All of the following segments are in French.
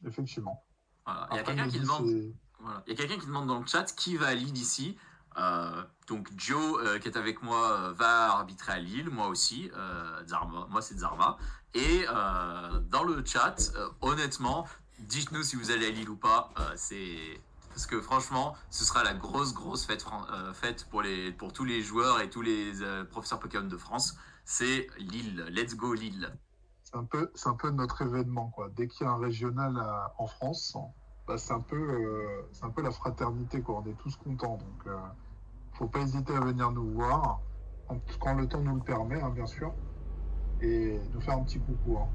effectivement. Voilà. Il y a Après, quelqu'un qui Mehdi, demande, c'est... voilà. Il y a quelqu'un qui demande dans le chat qui va à Lille ici. Donc Joe qui est avec moi va arbitrer à Lille, moi aussi. Zarma, moi c'est Zarma. Et dans le chat, honnêtement, dites-nous si vous allez à Lille ou pas. C'est parce que franchement, ce sera la grosse fête pour tous les joueurs et tous les professeurs Pokémon de France. C'est Lille. Let's go Lille. C'est un peu notre événement, quoi. Dès qu'il y a un régional en France, bah, c'est un peu la fraternité, quoi. On est tous contents. Donc, faut pas hésiter à venir nous voir, quand le temps nous le permet, hein, bien sûr, et nous faire un petit coucou. Hein.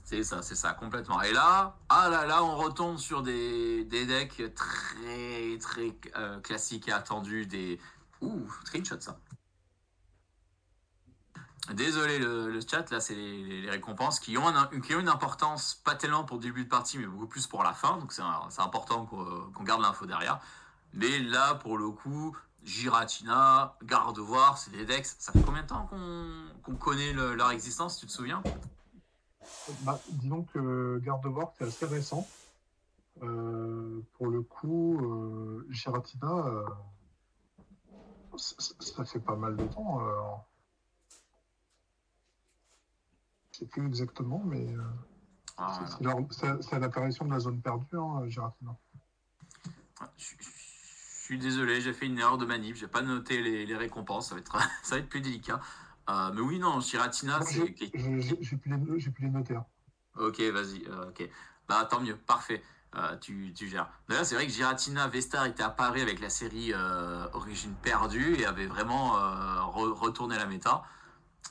C'est ça, complètement. Et là, ah là, on retombe sur des decks très classiques et attendus. Ouh, screenshot ça. Désolé le chat, là c'est les récompenses qui ont une importance pas tellement pour le début de partie mais beaucoup plus pour la fin, donc c'est important qu'on garde l'info derrière. Mais là pour le coup, Giratina, Gardevoir, c'est des decks, ça fait combien de temps qu'on connaît leur existence, tu te souviens? Bah, disons que Gardevoir, c'est assez récent. Pour le coup, Giratina, ça fait pas mal de temps. Je sais plus exactement, mais c'est l'apparition de la zone perdue, hein, Giratina. Je suis désolé, j'ai fait une erreur de manip, j'ai pas noté les récompenses, ça va être plus délicat. Mais oui, non, Giratina, Moi, c'est... j'ai pu les noter. Hein. Ok, vas-y, ok. Bah tant mieux, parfait. Tu gères. D'ailleurs, c'est vrai que Giratina Vestar était apparu avec la série Origine perdue et avait vraiment retourné la méta.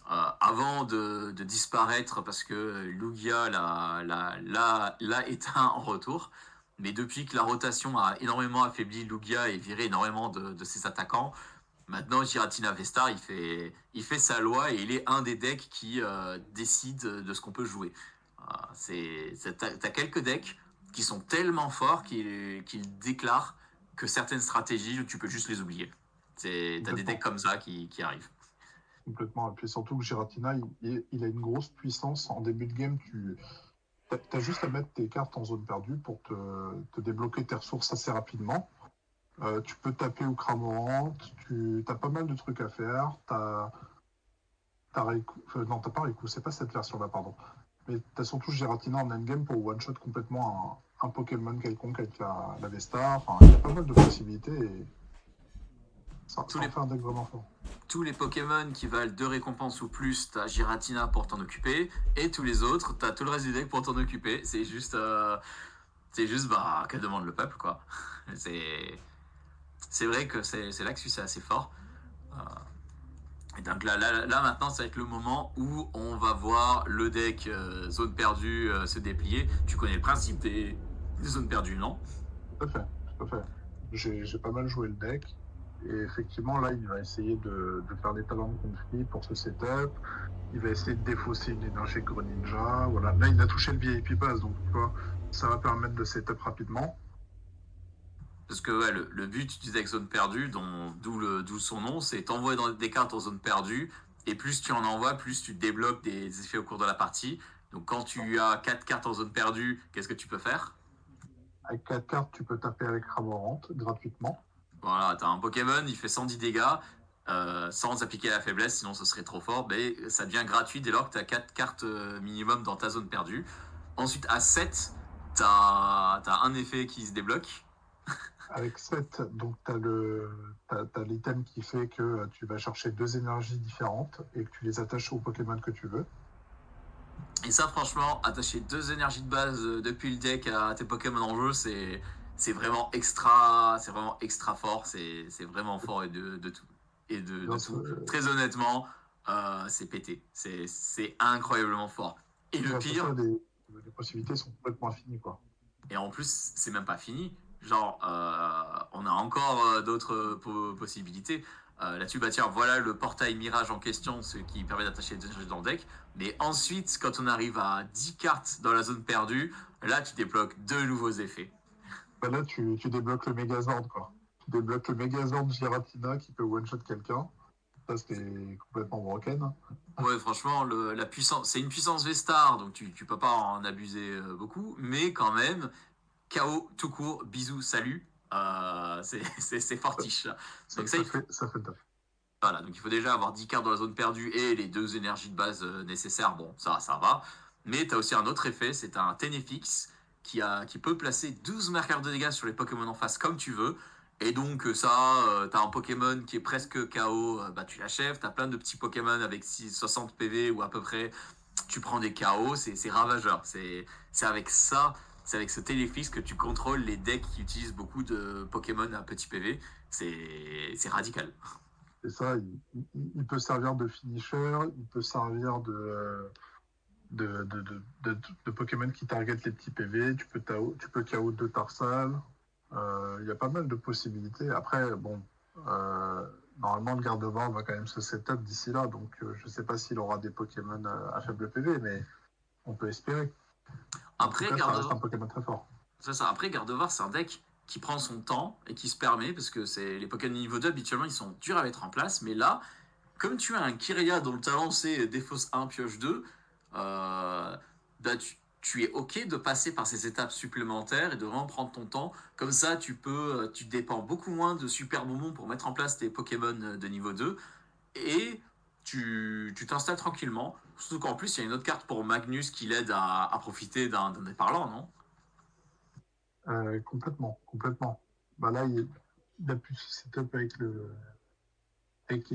Avant de disparaître parce que Lugia l'a éteint en retour. Mais depuis que la rotation a énormément affaibli Lugia et viré énormément de ses attaquants, maintenant Giratina Vestar il fait sa loi et il est un des decks qui décide de ce qu'on peut jouer. T'as quelques decks qui sont tellement forts qu'ils déclarent que certaines stratégies, tu peux juste les oublier. T'as des decks comme ça qui arrivent. Complètement. Et puis surtout que Giratina, il a une grosse puissance. En début de game, tu as juste à mettre tes cartes en zone perdue pour te débloquer tes ressources assez rapidement. Tu peux taper au Cramorant, tu as pas mal de trucs à faire. Non, t'as pas Raikou, c'est pas cette version-là, pardon. Mais t'as surtout Giratina en endgame pour one-shot complètement un Pokémon quelconque avec la Vestar. Enfin, il y a pas mal de possibilités et ça en fait un deck vraiment fort. Tous les Pokémon qui valent 2 récompenses ou plus, t'as Giratina pour t'en occuper, et tous les autres, t'as tout le reste du deck pour t'en occuper. C'est juste bah, que demande le peuple, quoi. C'est vrai que c'est là que c'est assez fort. Et donc là, maintenant, ça va être le moment où on va voir le deck zone perdue se déplier. Tu connais le principe des zones perdues, non? Tout à fait, tout à fait. J'ai pas mal joué le deck. Et effectivement, là, il va essayer de faire des talents de conflit pour ce setup. Il va essayer de défausser une énergie Greninja. Voilà. Là, il a touché le VIP pass, donc tu vois, ça va permettre de setup rapidement. Parce que ouais, le but du deck zone perdue, d'où son nom, c'est t'envoyer des cartes en zone perdue, et plus tu en envoies, plus tu débloques des effets au cours de la partie. Donc quand tu as 4 cartes en zone perdue, qu'est-ce que tu peux faire? Avec 4 cartes, tu peux taper avec Cramorant gratuitement. Voilà, t'as un Pokémon, il fait 110 dégâts, sans appliquer la faiblesse, sinon ce serait trop fort, mais ça devient gratuit dès lors que tu as 4 cartes minimum dans ta zone perdue. Ensuite, à 7, t'as un effet qui se débloque. Avec 7, donc tu as l'item qui fait que tu vas chercher 2 énergies différentes et que tu les attaches au Pokémon que tu veux. Et ça, franchement, attacher 2 énergies de base depuis le deck à tes Pokémon en jeu, c'est vraiment extra fort, c'est vraiment fort et de tout. Tout. Très honnêtement, c'est pété. C'est incroyablement fort. Et le pire... Les possibilités sont complètement infinies, quoi. Et en plus, c'est même pas fini. Genre, on a encore d'autres possibilités. Là-dessus, bah tiens, voilà le portail Mirage en question, ce qui permet d'attacher des énergies dans le deck. Mais ensuite, quand on arrive à 10 cartes dans la zone perdue, là, tu débloques 2 nouveaux effets. Bah là, tu débloques le Megazord, quoi. Tu débloques le Megazord Giratina qui peut one-shot quelqu'un. Ça, c'est complètement broken. Ouais, franchement, la puissance, c'est une puissance V-Star, donc tu peux pas en abuser beaucoup, mais quand même, KO tout court, bisous, salut, c'est fortiche. Ça, Donc ça fait, ça fait le taf. voilà, donc il faut déjà avoir 10 cartes dans la zone perdue et les 2 énergies de base nécessaires, bon, ça va. Mais tu as aussi un autre effet, c'est un Ténéfix qui peut placer 12 marqueurs de dégâts sur les Pokémon en face comme tu veux. Et donc ça, tu as un Pokémon qui est presque KO, bah tu l'achèves, tu as plein de petits Pokémon avec 60 PV ou à peu près, tu prends des KO, c'est ravageur. C'est avec ça, c'est avec ce Téléfix que tu contrôles les decks qui utilisent beaucoup de Pokémon à petit PV. C'est radical. Et ça, il peut servir de finisher, il peut servir de Pokémon qui target les petits PV, tu peux KO 2 Tarsal. Il y a pas mal de possibilités. Après, bon, normalement, le Gardevoir va quand même se setup d'ici là, donc je sais pas s'il aura des Pokémon à faible PV, mais on peut espérer. En tout Après, cas, ça reste un Pokémon très fort. C'est ça. Après, Gardevoir, c'est un deck qui prend son temps et qui se permet, parce que les Pokémon niveau 2, habituellement, ils sont durs à mettre en place. Mais là, comme tu as un Kirlia dont le talent c'est défausse 1, pioche 2, bah, tu es OK de passer par ces étapes supplémentaires et de vraiment prendre ton temps. Comme ça, tu dépends beaucoup moins de super bonbons pour mettre en place tes Pokémon de niveau 2. Et tu t'installes tranquillement. Surtout qu'en plus, il y a une autre carte pour Magnus qui l'aide à profiter d'un des parlants, non? Complètement, complètement. Bah là, il a pu se setup avec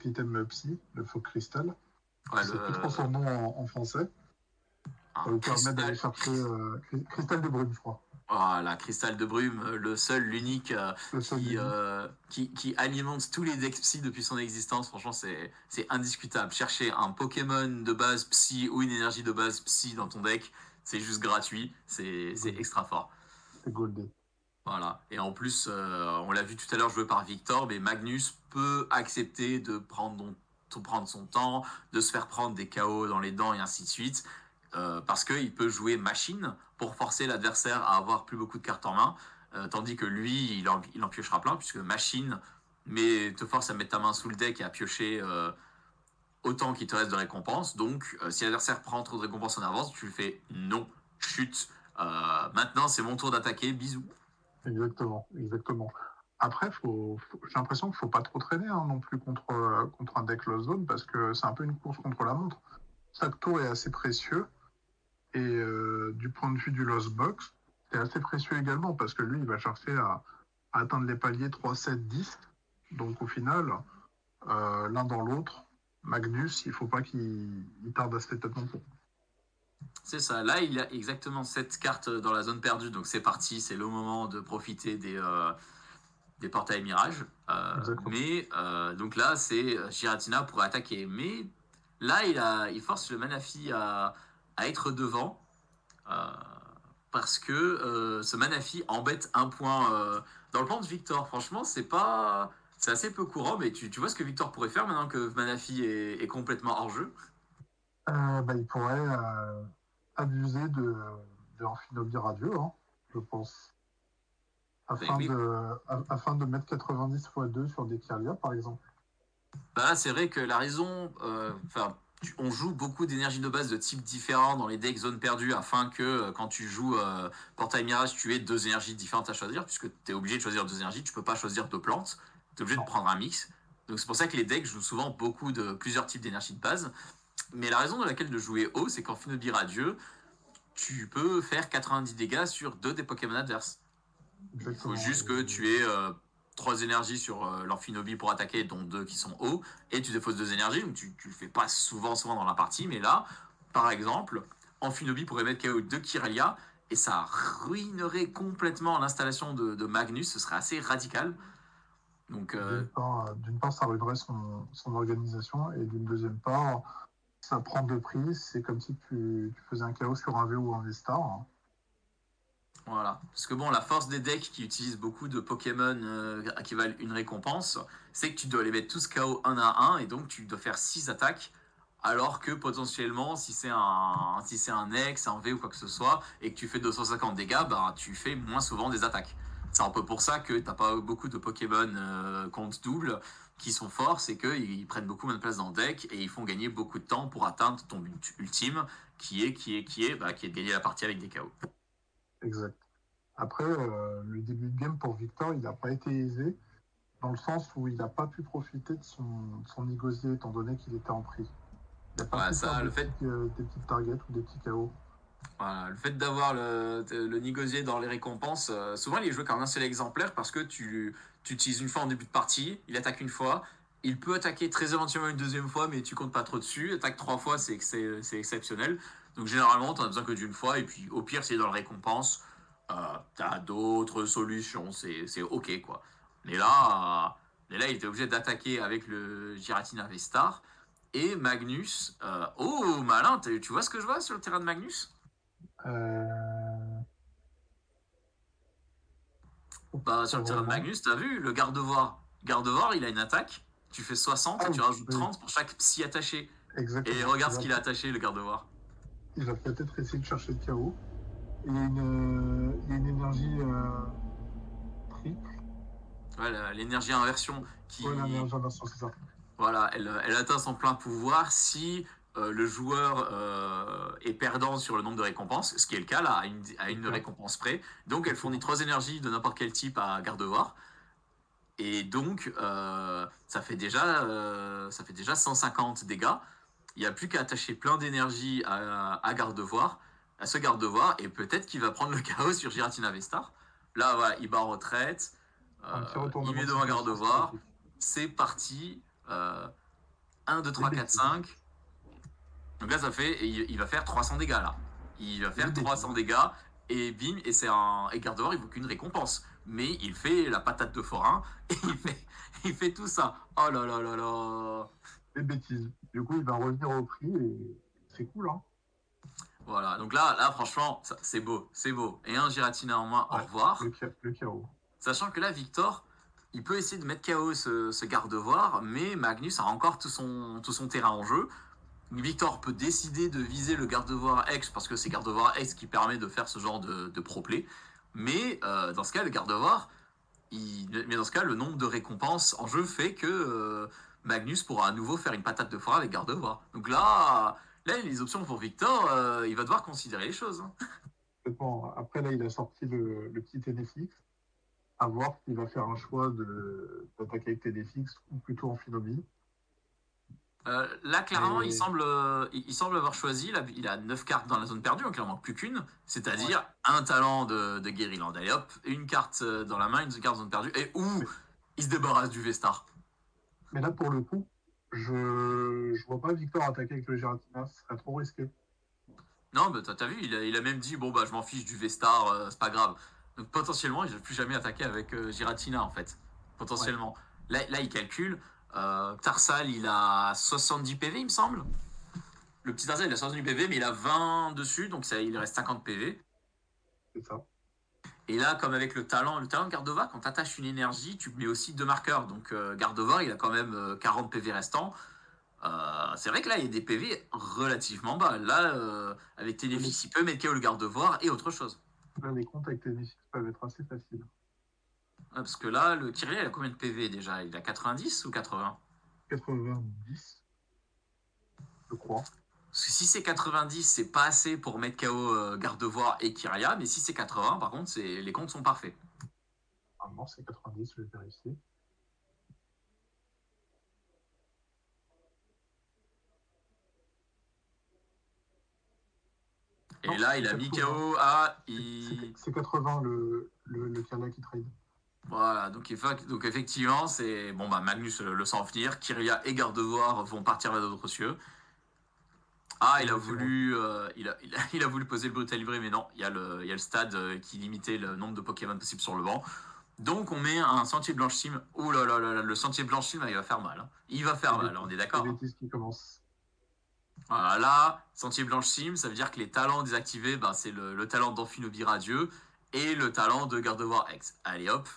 l'item Psy, le faux cristal. Ouais, Je sais plus trop son nom en français. Ça vous permet d'aller chercher Cristal de Brume, je crois. Voilà, Cristal de Brume, le seul, l'unique qui alimente tous les decks Psy depuis son existence. Franchement, c'est indiscutable. Chercher un Pokémon de base Psy ou une énergie de base Psy dans ton deck, c'est juste gratuit. C'est extra fort. C'est goldé. Voilà. Et en plus, on l'a vu tout à l'heure joué par Victor, mais Magnus peut accepter de prendre son temps, de se faire prendre des KO dans les dents et ainsi de suite. Parce qu'il peut jouer machine pour forcer l'adversaire à avoir plus beaucoup de cartes en main, tandis que lui, il en piochera plein, puisque machine te force à mettre ta main sous le deck et à piocher autant qu'il te reste de récompenses. Donc, si l'adversaire prend trop de récompenses en avance, tu lui fais non, chute. Maintenant, c'est mon tour d'attaquer, bisous. Exactement, exactement. Après, j'ai l'impression qu'il ne faut pas trop traîner non plus contre un deck Lost Zone, parce que c'est un peu une course contre la montre. Chaque tour est assez précieux. Et du point de vue du Lost Box, c'est assez précieux également parce que lui, il va chercher à atteindre les paliers 3, 7, 10. Donc au final, l'un dans l'autre, Magnus, il ne faut pas qu'il tarde à se setup non plus. C'est ça. Là, il a exactement 7 cartes dans la zone perdue. Donc c'est parti, c'est le moment de profiter des portails mirages. Mais donc là, c'est Giratina pour attaquer. Mais là, il force le Manaphy à être devant parce que ce Manaphy embête un point dans le plan de Victor. Franchement, c'est assez peu courant, mais tu vois ce que Victor pourrait faire maintenant que Manaphy est complètement hors jeu? Il pourrait abuser de Amphinobie radieux, je pense. Afin de mettre 90 x 2 sur des Kirlia, par exemple. Bah, c'est vrai que la raison, on joue beaucoup d'énergie de base de types différents dans les decks zones perdues afin que quand tu joues Portail Mirage, tu aies 2 énergies différentes à choisir, puisque tu es obligé de choisir 2 énergies, tu peux pas choisir 2 plantes, tu es obligé de prendre un mix. Donc c'est pour ça que les decks jouent souvent beaucoup de plusieurs types d'énergie de base. Mais la raison de laquelle de jouer haut, c'est qu'en Finobie Radieux, tu peux faire 90 dégâts sur 2 des Pokémon adverses. Il faut juste que tu aies 3 énergies sur l'Amphinobie pour attaquer, dont 2 qui sont hauts, et tu défausses 2 énergies, donc tu le fais pas souvent dans la partie, mais là, par exemple, Amphinobie pourrait mettre KO 2 Kirlia, et ça ruinerait complètement l'installation de Magnus, ce serait assez radical. Donc, d'une part, ça ruinerait son organisation, et d'une deuxième part, ça prend de prix, c'est comme si tu faisais un KO sur un V ou un V-Star. Voilà. Parce que bon, la force des decks qui utilisent beaucoup de Pokémon qui valent une récompense, c'est que tu dois les mettre tous KO 1 à 1, et donc tu dois faire 6 attaques, alors que potentiellement, si c'est un X, un V ou quoi que ce soit, et que tu fais 250 dégâts, bah, tu fais moins souvent des attaques. C'est un peu pour ça que t'as pas beaucoup de Pokémon compte double, qui sont forts, c'est qu'ils prennent beaucoup moins de place dans le deck et ils font gagner beaucoup de temps pour atteindre ton but ultime, qui est de gagner la partie avec des KO. Exact. Après, le début de game pour Victor, il n'a pas été aisé, dans le sens où il n'a pas pu profiter de son négocié, étant donné qu'il était en prix. Il n'a pas pu faire des petites targets ou des petits KO. Voilà, le fait d'avoir le négocié dans les récompenses, souvent il est joué comme un seul exemplaire parce que tu utilises une fois en début de partie, il attaque une fois, il peut attaquer très éventuellement une deuxième fois, mais tu comptes pas trop dessus, attaque 3 fois, c'est exceptionnel. Donc généralement, tu n'as besoin que d'une fois, et puis au pire, c'est dans la récompense, tu as d'autres solutions, c'est ok quoi. Mais là, il était obligé d'attaquer avec le Giratina Vestar. Et Magnus, oh malin, tu vois ce que je vois sur le terrain de Magnus? Bah, sur le terrain de Magnus, t'as vu, le garde-voir. Garde-voir, il a une attaque, tu fais 60 et tu rajoutes 30 pour chaque psy attaché. Exactement. Et regarde ce qu'il a attaché, le garde-voir. Il va peut-être essayer de chercher le chaos. Il y a une énergie triple. Ouais, l'énergie inversion qui. Ouais, l'énergie inversion, c'est ça. Voilà, elle atteint son plein pouvoir si le joueur est perdant sur le nombre de récompenses, ce qui est le cas là, à une récompense près. Donc elle fournit 3 énergies de n'importe quel type à Gardevoir. Et donc ça fait déjà 150 dégâts. Il n'y a plus qu'à attacher plein d'énergie à Gardevoir, à ce Gardevoir, et peut-être qu'il va prendre le chaos sur Giratina Vestar. Là, voilà, il bat en retraite, il met devant Gardevoir, c'est parti. 1, 2, 3, 4, 5. Donc là, ça fait. Il va faire 300 dégâts là. Il va faire 300 dégâts et bim, et Gardevoir, il vaut qu'une récompense. Mais il fait la patate de forain et il fait tout ça. Oh là là là là. Des bêtises. Du coup, il va revenir au prix et c'est cool, hein. Voilà, donc là franchement, c'est beau, c'est beau. Et un Giratina en moins, au revoir. Le chaos. Sachant que là, Victor, il peut essayer de mettre KO ce garde-voir, mais Magnus a encore tout son terrain en jeu. Victor peut décider de viser le garde-voir X parce que c'est garde-voir X qui permet de faire ce genre de pro-play. Mais dans ce cas, le nombre de récompenses en jeu fait que Magnus pourra à nouveau faire une patate de forain avec garde-voir. Donc là, les options pour Victor, il va devoir considérer les choses. Hein. Bon, après, là, il a sorti le petit NFX. À voir s'il va faire un choix d'attaquer avec TDFX ou plutôt en Phénomie. Là, clairement, il semble avoir choisi. Il a 9 cartes dans la zone perdue, donc il n'en manque plus qu'une. C'est-à-dire un talent de Guériland. Allez hop, une carte dans la main, une carte zone perdue. Et il se débarrasse du Vestar. Mais là, pour le coup, je vois pas Victor attaquer avec le Giratina. Ce serait trop risqué. Non, mais t'as vu, il a même dit bon, bah, je m'en fiche du Vestar, c'est pas grave. Donc potentiellement, il ne va plus jamais attaquer avec Giratina en fait. Potentiellement. Ouais. Là, il calcule. Tarsal, il a 70 PV, il me semble. Le petit Tarsal, il a 70 PV, mais il a 20 dessus, donc il reste 50 PV. C'est ça. Et là, comme avec le talent de Gardevoir, quand tu attaches une énergie, tu mets aussi 2 marqueurs. Donc Gardevoir, il a quand même 40 PV restants. C'est vrai que là, il y a des PV relativement bas. Là, avec Téléfix, il peut mettre KO le Gardevoir et autre chose. Là, les comptes avec Téléfix peuvent être assez faciles. Parce que là, le Kyria, il a combien de PV déjà? Il a 90 ou 80? 90, je crois. Parce que si c'est 90, c'est pas assez pour mettre KO Gardevoir et Kyria, mais si c'est 80, par contre, les comptes sont parfaits. Normalement, c'est 90, je vais vérifier. Et non, là, il a mis KO à... C'est 80 le Kyria qui trade. Voilà, donc effectivement, c'est... Bon, bah Magnus le sent venir, Kyria et Gardevoir vont partir vers d'autres cieux. Ah, il a voulu poser le brutal livré, mais non, il y a le stade qui limitait le nombre de Pokémon possible sur le banc. Donc on met un sentier blanchissime. Oh là là là, le sentier blanchissime, il va faire mal. Hein. Il va faire mal, on est d'accord. C'est qui commence. Voilà, là, sentier blanchissime, ça veut dire que les talents désactivés, bah, c'est le talent d'Amphinobie Radieux et le talent de Gardevoir X. Allez hop,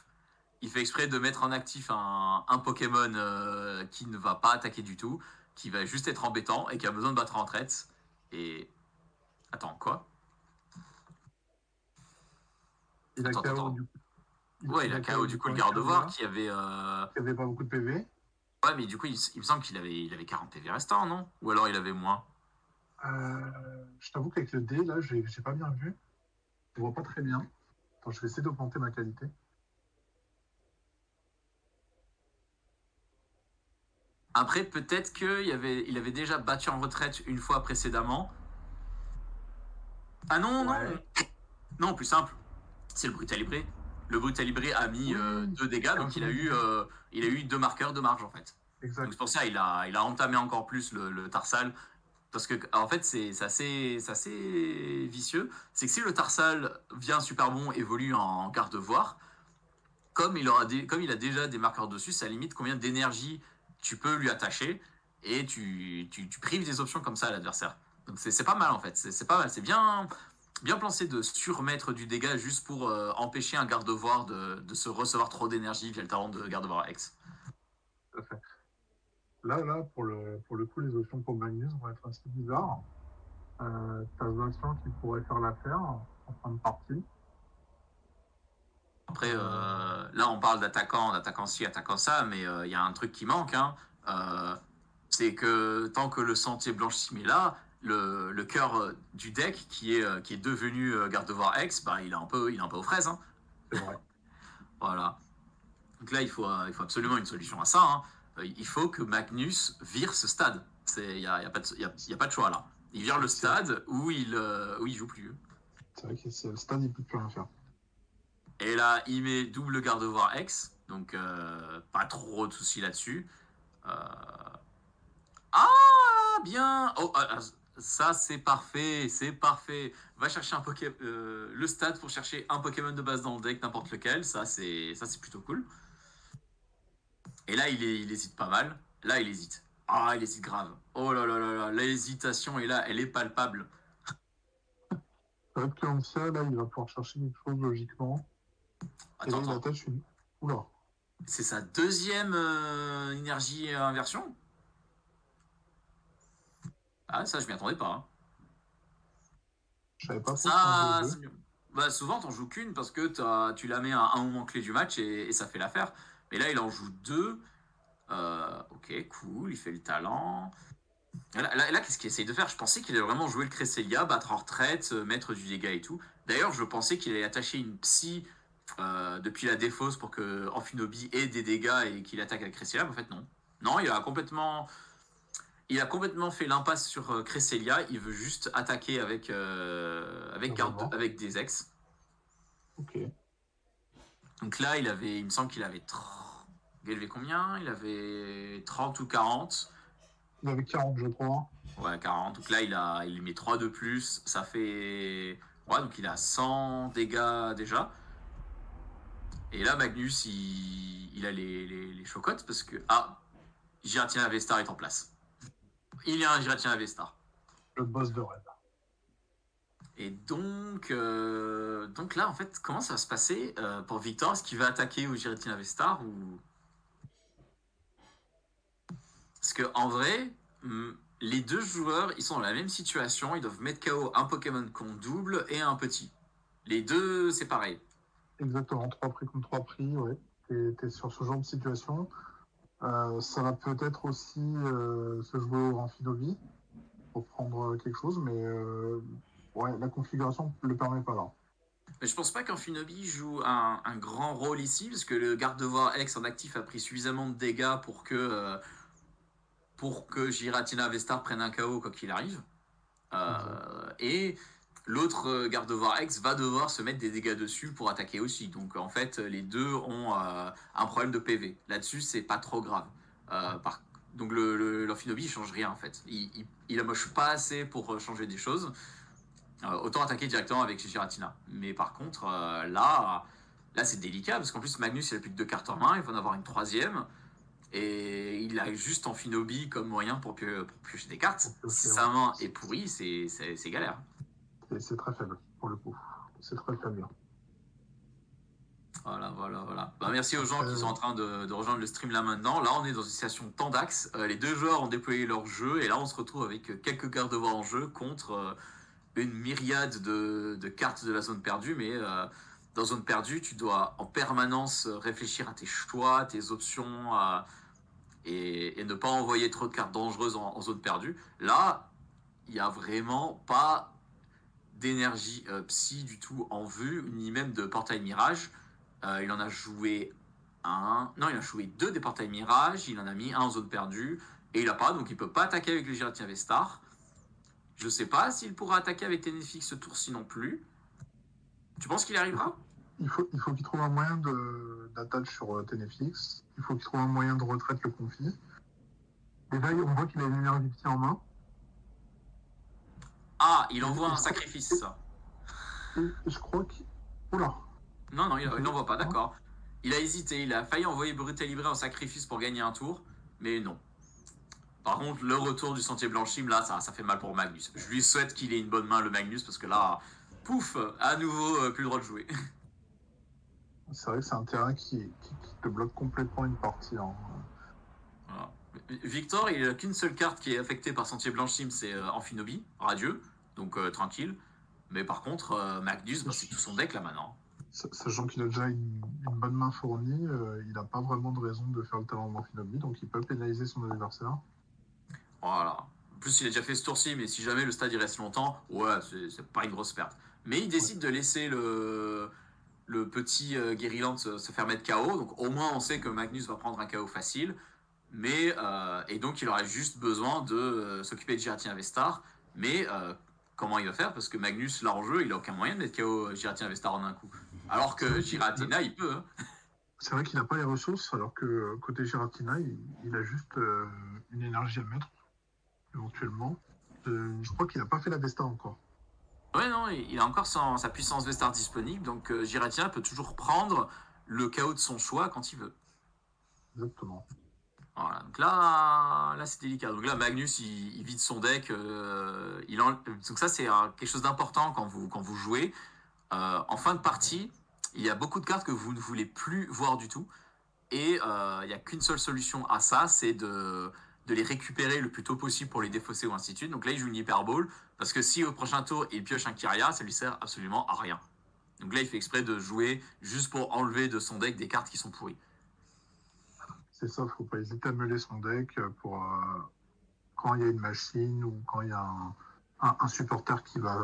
il fait exprès de mettre en actif un Pokémon qui ne va pas attaquer du tout, qui va juste être embêtant et qui a besoin de battre en retraite. Et... Attends, quoi? Il a KO du coup. Ouais, il a KO du coup le Gardevoir qui avait... Qui avait pas beaucoup de PV. Ouais, mais du coup, il me semble il avait 40 PV restants, non? Ou alors il avait moins? Je t'avoue qu'avec le dé, là, j'ai pas bien vu. Je vois pas très bien. Attends, je vais essayer d'augmenter ma qualité. Après, peut-être il avait déjà battu en retraite une fois précédemment. Ah non, non! Ouais. Non, plus simple. C'est le Brutalibré. Le Brutalibré a mis Oui, 2 dégâts, c'est un donc peu mitigé. il a eu 2 marqueurs de marge en fait. Donc Exact. c'est pour ça il a entamé encore plus le Tarsal. Parce que en fait c'est assez vicieux. C'est que si le Tarsal vient super bon, évolue en garde-voir, comme il a déjà des marqueurs dessus, ça limite combien d'énergie tu peux lui attacher et tu prives des options comme ça à l'adversaire. Donc c'est pas mal en fait, c'est pas mal, c'est bien pensé de surmettre du dégât juste pour empêcher un garde-voir de se recevoir trop d'énergie via le talent de garde-voir X. Tout à fait. Là, pour le coup, les options pour Magnus vont être assez bizarres. T'as Vincent qui pourrait faire l'affaire en fin de partie. Après, Euh, là on parle d'attaquant ci, attaquant ça, mais il y a un truc qui manque, hein. C'est que tant que le sentier blanchissime est là, le cœur du deck qui est devenu garde-voir X, bah, il est un peu aux fraises, hein. c'est vrai. Voilà. Donc là, il faut absolument une solution à ça, hein. Il faut que Magnus vire ce stade. Il n'y a, y a pas de choix là. Il vire le stade où il joue plus. C'est vrai que c'est le stade, il peut plus rien faire. Et là, il met double garde-voir X, donc pas trop de soucis là-dessus. Euh, Ah, bien! Oh, ça, c'est parfait, c'est parfait. Va chercher le stade pour chercher un Pokémon de base dans le deck, n'importe lequel. Ça, c'est plutôt cool. Et là, il hésite pas mal. Là, il hésite. Ah, il hésite grave. Oh là là là là, l'hésitation est là, elle est palpable. C'est vrai que Lancia, là, il va pouvoir chercher quelque chose logiquement. Et là, Attends, il attends. attache une. Oula, C'est sa deuxième énergie inversion? Ah, ça, je m'y attendais pas, hein. je savais pas trop si on jouait Ça, deux. c'est mieux. Bah, souvent, t'en joues qu'une parce que tu la mets à un moment clé du match et ça fait l'affaire. Mais là, il en joue deux. Ok, cool, il fait le talent. Là, qu'est-ce qu'il essaye de faire? Je pensais qu'il allait vraiment jouer le Cresselia, battre en retraite, mettre du dégât et tout. D'ailleurs, je pensais qu'il allait attacher une psy depuis la défausse pour que Amphinobi ait des dégâts et qu'il attaque avec Cresselia. Mais en fait, non. Non, il a complètement fait l'impasse sur Cresselia. Il veut juste attaquer Garde-voir. avec des ex. Ok. Donc là, il me semble qu'il avait il avait combien? Il avait 30 ou 40. Il avait 40, je crois. Ouais, 40. Donc là, il met 3 de plus. Ça fait. Ouais, donc il a 100 dégâts déjà. Et là, Magnus, il a les chocottes parce que. Ah, Giratina Avestar est en place. Il y a un Giratina Avestar. Le boss de Red. Et donc là, en fait, comment ça va se passer pour Victor? Est-ce qu'il va attaquer au Giratina Avestar ou. Parce que en vrai, les deux joueurs, ils sont dans la même situation. Ils doivent mettre KO un Pokémon compte double et un petit. Les deux, c'est pareil. Exactement, 3 prix contre 3 prix, ouais. T'es sur ce genre de situation. Ça va peut-être aussi se jouer au Amphinobi pour prendre quelque chose, mais ouais, la configuration ne le permet pas là. Mais je pense pas qu'Amphinobi joue un grand rôle ici, parce que le garde-devoir X en actif a pris suffisamment de dégâts pour que Giratina Avestar prenne un KO quoi qu'il arrive. Et l'autre garde-devoir X va devoir se mettre des dégâts dessus pour attaquer aussi. Donc en fait, les deux ont un problème de PV. Là-dessus, c'est pas trop grave. Donc l'Amphinobi, il change rien en fait. Il amoche pas assez pour changer des choses. Autant attaquer directement avec Giratina. Mais par contre, là c'est délicat parce qu'en plus Magnus il a plus que 2 cartes en main, il va en avoir une troisième. Et il a juste Amphinobi comme moyen pour piocher des cartes. Si sa main est pourrie, c'est galère. C'est très faible pour le coup. C'est très faible. Voilà. Bah, merci aux gens qui sont en train de rejoindre le stream là maintenant. Là, on est dans une situation Tandax. Les deux joueurs ont déployé leur jeu et là, on se retrouve avec quelques garde-voix en jeu contre une myriade de cartes de la zone perdue. Mais dans zone perdue, tu dois en permanence réfléchir à tes choix, tes options. et ne pas envoyer trop de cartes dangereuses en zone perdue. Là, il n'y a vraiment pas d'énergie psy du tout en vue, ni même de portail mirage. Il en a joué non, il a joué 2 des portails mirage, il en a mis un en zone perdue, et il a pas, donc il peut pas attaquer avec le Giratina Vestar. Je sais pas s'il pourra attaquer avec Ténéfix ce tour-ci non plus. Tu penses qu'il y arrivera? Il faut qu'il trouve un moyen d'attaque sur Ténéfix. Il faut qu'il trouve un moyen de retraite le conflit. Et là, on voit qu'il a une énergie psy en main. Ah, il envoie un sacrifice. Et je crois qu'il... Oula. Non, il n'envoie pas, d'accord. Il a hésité, il a failli envoyer Brutalibré en sacrifice pour gagner un tour, mais non. Par contre, le retour du Sentier Blanchim, là, ça fait mal pour Magnus. Je lui souhaite qu'il ait une bonne main, le Magnus, parce que là, pouf, à nouveau, plus le droit de jouer. C'est vrai que c'est un terrain qui te bloque complètement une partie. Hein. Voilà. Victor, il n'a qu'une seule carte qui est affectée par Sentier Blanchim, c'est Amphinobi, radieux, donc tranquille. Mais par contre, Magnus, c'est tout son deck là maintenant. Sachant qu'il a déjà une bonne main fournie, il n'a pas vraiment de raison de faire le talent d'Amphinobi, donc il peut pénaliser son adversaire. Voilà. En plus, il a déjà fait ce tour-ci, mais si jamais le stade il reste longtemps, ouais, c'est pas une grosse perte. Mais il décide de laisser le petit Guériland se faire mettre KO, donc au moins on sait que Magnus va prendre un KO facile. Mais, et donc il aurait juste besoin de s'occuper de Giratina Vestar. Mais comment il va faire? Parce que Magnus, là en jeu, il a aucun moyen de mettre KO Giratina Vestar en un coup. Alors que Giratina, il peut. Hein. C'est vrai qu'il n'a pas les ressources, alors que côté Giratina, il a juste une énergie à mettre, éventuellement. Je crois qu'il n'a pas fait la Vestar encore. Ouais, non, il a encore sa puissance Vestar disponible, donc Giratina peut toujours prendre le KO de son choix quand il veut. Exactement. Voilà, donc là c'est délicat. Donc là, Magnus, il vide son deck. Donc ça, c'est quelque chose d'important quand vous jouez. En fin de partie, il y a beaucoup de cartes que vous ne voulez plus voir du tout. Et il n'y a qu'une seule solution à ça, c'est de les récupérer le plus tôt possible pour les défausser ou ainsi de suite. Donc là, il joue une Hyperball, parce que si au prochain tour, il pioche un Kyria, ça lui sert absolument à rien. Donc là, il fait exprès de jouer juste pour enlever de son deck des cartes qui sont pourries. C'est ça, il ne faut pas hésiter à meuler son deck pour quand il y a une machine ou quand il y a un supporter qui va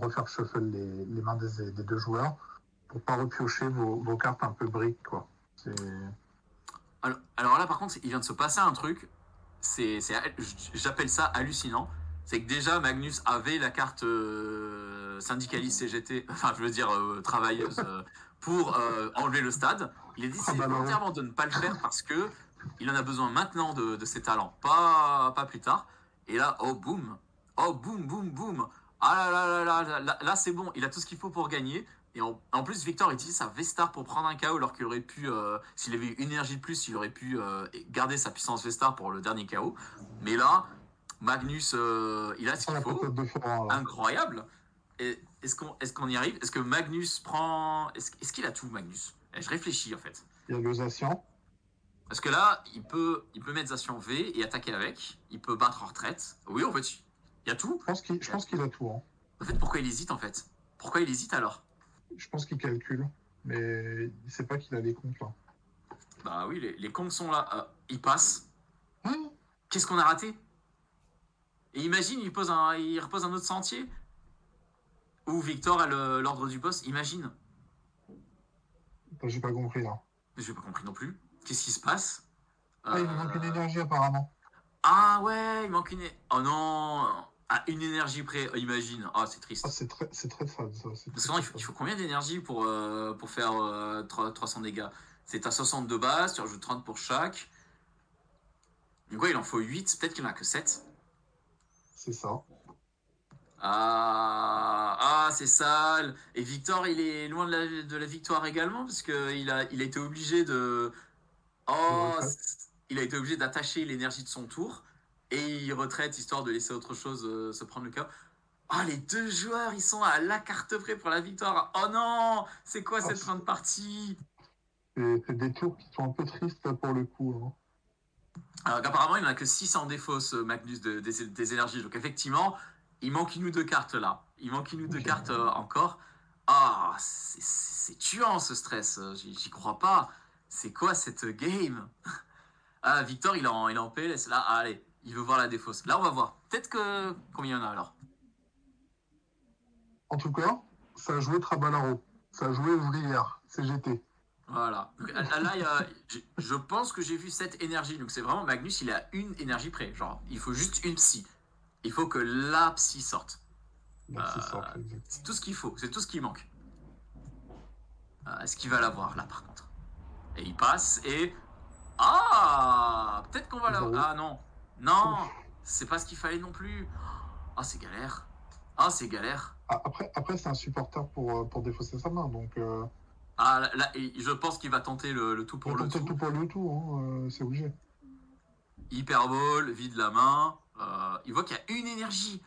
refaire shuffle les mains des 2 joueurs pour ne pas repiocher vos cartes un peu briques, quoi. Alors là, par contre, il vient de se passer un truc. J'appelle ça hallucinant. C'est que déjà, Magnus avait la carte syndicaliste CGT, enfin, je veux dire travailleuse, pour enlever le stade. Il a décidé volontairement de ne pas le faire parce que il en a besoin maintenant de ses talents, pas plus tard. Et là, oh boum, boum. Ah là, c'est bon, il a tout ce qu'il faut pour gagner. Et en plus, Victor utilise sa Vestar pour prendre un KO, alors qu'il aurait pu, s'il avait eu une énergie de plus, il aurait pu garder sa puissance Vestar pour le dernier KO. Mais là, Magnus, il a ce qu'il faut. Incroyable. Et est-ce qu'on y arrive? Est-ce que Magnus prend... Est-ce qu'il a tout, Magnus? Je réfléchis, en fait. Il y a le Zacian. Parce que là, il peut mettre Zacian V et attaquer avec. Il peut battre en retraite. Oui, en fait, il y a tout. Je pense qu'il a tout. Hein. En fait, pourquoi il hésite, en fait? Pourquoi il hésite, alors? Je pense qu'il calcule. Mais il ne sait pas qu'il a les comptes, là. Bah oui, les comptes sont là. Il passe. Qu'est-ce qu'on a raté? Et imagine, il repose un autre sentier. Ou Victor a l'ordre du boss. Imagine. J'ai pas compris, là. J'ai pas compris non plus. Qu'est-ce qui se passe? Il me manque une énergie, apparemment. Ah ouais, il manque une... Oh non. À une énergie près, imagine. Ah, c'est triste. Ah, c'est très sad, ça. Parce que il faut combien d'énergie pour faire 300 dégâts? C'est à 60 de base, tu rajoutes 30 pour chaque. Du coup, il en faut 8, peut-être qu'il n'y en a que 7. C'est ça. Ah, c'est sale. Et Victor, il est loin de la victoire également, parce qu'il a été obligé de... Oh, il a été obligé d'attacher l'énergie de son tour, et il retraite, histoire de laisser autre chose se prendre le cas. Ah, les 2 joueurs, ils sont à la carte près pour la victoire. Oh non, c'est quoi cette fin de partie? C'est des tours qui sont un peu tristes pour le coup. Hein. Alors qu'apparemment, il n'y en a que 6 en défausse, Magnus, des énergies. Donc effectivement, il manque une ou 2 cartes là. Il manque une ou 2 cartes encore. Ah, c'est tuant ce stress. J'y crois pas. C'est quoi cette game? Ah, Victor, il est en PLS. Là, allez, il veut voir la défausse. Là, on va voir. Peut-être que... Combien il y en a alors? En tout cas, ça a joué Trabalaro. Ça a joué Ouvrière, CGT. Voilà. Donc, là, je pense que j'ai vu cette énergie. Donc c'est vraiment Magnus, il est à une énergie près. Genre, il faut juste une psy. Il faut que la psy sorte. Là, c'est ça, C'est tout ce qu'il faut. C'est tout ce qui manque. Est-ce qu'il va l'avoir là par contre? Et il passe et... Ah, peut-être qu'on va l'avoir. Ah non. Non, c'est pas ce qu'il fallait non plus. Ah, c'est galère. Ah, c'est galère. Après c'est un supporter pour défausser sa main. Donc, Ah, là, je pense qu'il va tenter le tout pour le tout. tout pour le tout, hein, c'est obligé. Hyperball, vide la main. Il voit qu'il y a une énergie.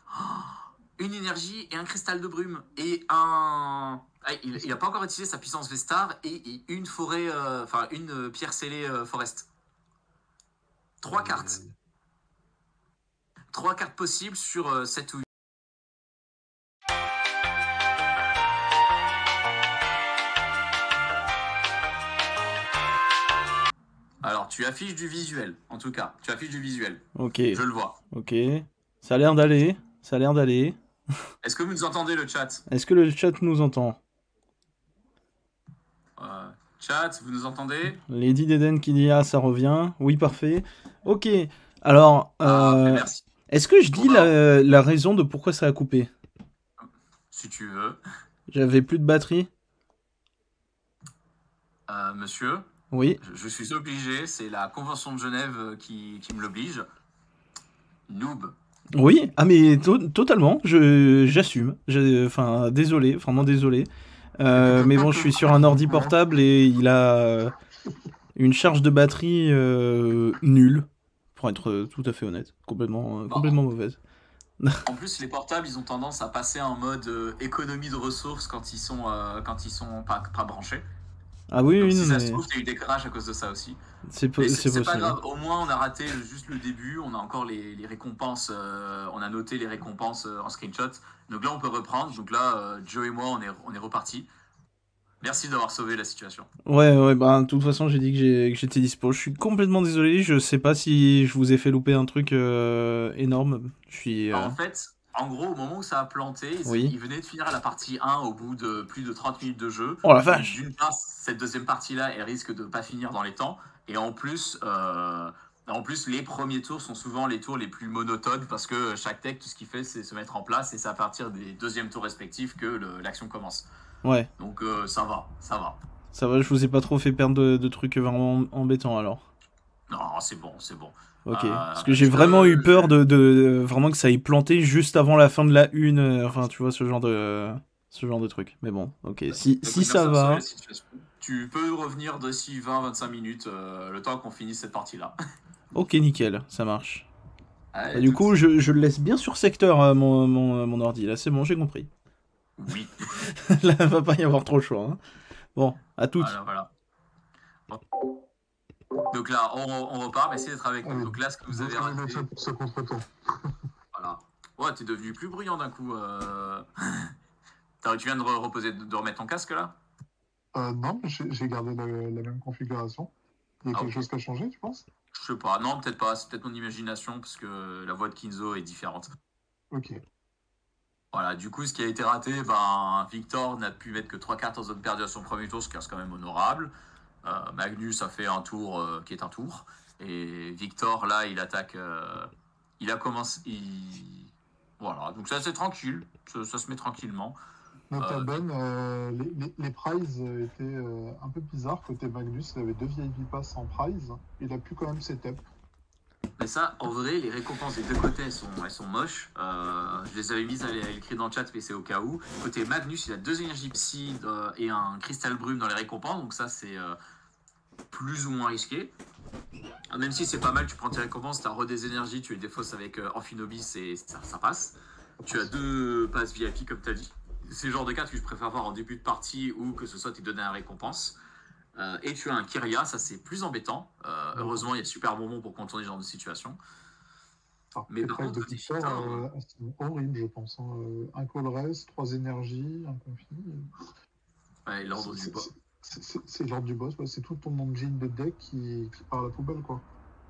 Une énergie et un cristal de brume. Et un... Ah, il n'a pas encore utilisé sa puissance Vestar et une forêt... Enfin, une pierre scellée Forest. 3 cartes. 3 cartes possibles sur 7 ou 8. Alors, tu affiches du visuel, en tout cas. Tu affiches du visuel. Ok. Je le vois. Ok. Ça a l'air d'aller. Ça a l'air d'aller. Est-ce que vous nous entendez, le chat? Est-ce que le chat nous entend? Chat, vous nous entendez? Lady Deden qui dit ah ça revient. Oui, parfait. Ok. Alors, merci. est-ce que je dis la raison de pourquoi ça a coupé? Si tu veux. J'avais plus de batterie. Monsieur? Oui. Je suis obligé, c'est la Convention de Genève qui me l'oblige. Noob. Oui, ah mais totalement, j'assume. Enfin, désolé, vraiment désolé. Mais bon, je suis sur un ordi portable et il a une charge de batterie nulle, pour être tout à fait honnête. Complètement mauvaise. En plus, les portables, ils ont tendance à passer en mode économie de ressources quand ils sont pas branchés. Ah oui, donc, oui, si ça mais... se trouve, il y a eu des crashs à cause de ça aussi. C'est possible. Pas grave, au moins on a raté juste le début, on a encore les récompenses, on a noté les récompenses en screenshot. Donc là on peut reprendre, donc là Joe et moi on est repartis. Merci d'avoir sauvé la situation. Ouais, bah de toute façon j'ai dit que j'étais dispo. Je suis complètement désolé, je sais pas si je vous ai fait louper un truc énorme. En fait, en gros, au moment où ça a planté, ils venaient de finir la partie 1 au bout de plus de 30 minutes de jeu. Oh la vache! D'une part, cette deuxième partie-là, elle risque de pas finir dans les temps. Et en plus, les premiers tours sont souvent les tours les plus monotones parce que chaque deck, tout ce qu'il fait, c'est se mettre en place et c'est à partir des deuxièmes tours respectifs que l'action commence. Ouais. Donc ça va. Ça va, je vous ai pas trop fait perdre de trucs vraiment embêtants alors. Non, c'est bon. Ok, parce que j'ai vraiment eu peur de vraiment que ça ait planté juste avant la fin de la une, enfin tu vois ce genre de truc. Mais bon, ok, si ça va... Tu peux revenir d'ici 20-25 minutes, le temps qu'on finisse cette partie-là. Ok, nickel, ça marche. Allez, bah, du coup, je le laisse bien sur secteur, mon ordi, là c'est bon, j'ai compris. Oui. Là, va pas y avoir trop le choix. Hein. Bon, à toutes. Voilà. Bon. Donc là, on repart, mais essayez d'être avec nous. Donc là, ce que vous avez raté... pour ce contretemps. Voilà. Ouais, t'es devenu plus bruyant d'un coup. Tu viens de reposer, de remettre ton casque là? Non, j'ai gardé la même configuration. Il y a quelque chose qui a changé, tu penses? Je sais pas, non, peut-être pas. C'est peut-être mon imagination, parce que la voix de Kinzo est différente. Ok. Voilà, du coup, ce qui a été raté, Victor n'a pu mettre que 3 cartes en zone perdue à son premier tour, ce qui reste quand même honorable. Magnus a fait un tour qui est un tour. Et Victor, là, il attaque... il a commencé... Voilà, donc c'est tranquille. Ça se met tranquillement. Nota Ben, les prizes étaient un peu bizarres côté Magnus. Il avait 2 VIP pass en prize. Il a pu quand même setup. Mais ça, en vrai, les récompenses des deux côtés, elles sont moches. Je les avais mises à l'écrit dans le chat, mais c'est au cas où. Côté Magnus, il a 2 énergies psy et un cristal brume dans les récompenses. Donc ça, c'est plus ou moins risqué. Même si c'est pas mal, tu prends tes récompenses, tu as des énergies, tu les défausses avec Amphinobis et ça passe. Tu as 2 passes VIP, comme tu as dit. C'est le genre de cartes que je préfère avoir en début de partie ou que ce soit t'es donné à récompense. Et tu as un Kyria, ça c'est plus embêtant. Heureusement, il y a super moment pour contourner ce genre de situation. Mais par contre, c'est horrible, je pense. Un Colress, 3 énergies, un Confi. Ouais, l'ordre du boss. C'est l'ordre du boss, c'est tout ton engine de deck qui part à la poubelle, quoi.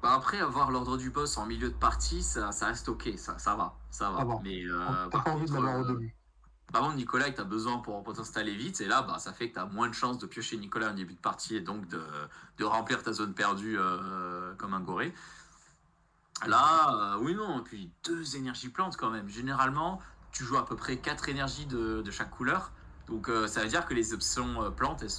Bah après, avoir l'ordre du boss en milieu de partie, ça reste ok, ça va, ça Ça va. va. Mais T'as par pas envie de contre, l'avoir au début. par contre, Nicolas, tu as besoin pour t'installer vite, et là, bah, ça fait que tu as moins de chances de piocher Nicolas en début de partie et donc de remplir ta zone perdue comme un goré. Là, oui, non, et puis 2 énergies plantes quand même. Généralement, tu joues à peu près 4 énergies de chaque couleur. Donc ça veut dire que les options plantes, elles